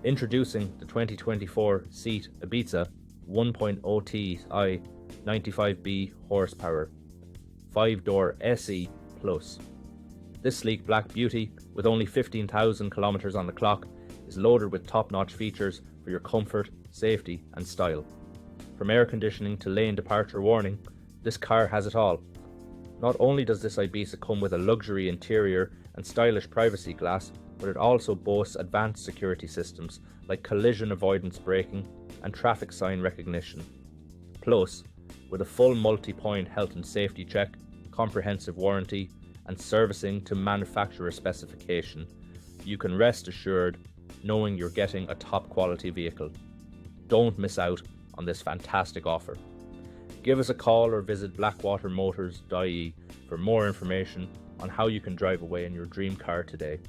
Introducing the 2024 SEAT Ibiza 1.0TSI 95B horsepower 5-door SE Plus. This sleek black beauty, with only 15,000 kilometres on the clock, is loaded with top-notch features for your comfort, safety and style. From air conditioning to lane departure warning, this car has it all. Not only does this Ibiza come with a luxury interior and stylish privacy glass, but it also boasts advanced security systems like collision avoidance braking and traffic sign recognition. Plus, with a full multi-point health and safety check, comprehensive warranty and servicing to manufacturer specification, you can rest assured knowing you're getting a top quality vehicle. Don't miss out on this fantastic offer. Give us a call or visit blackwatermotors.ie for more information on how you can drive away in your dream car today.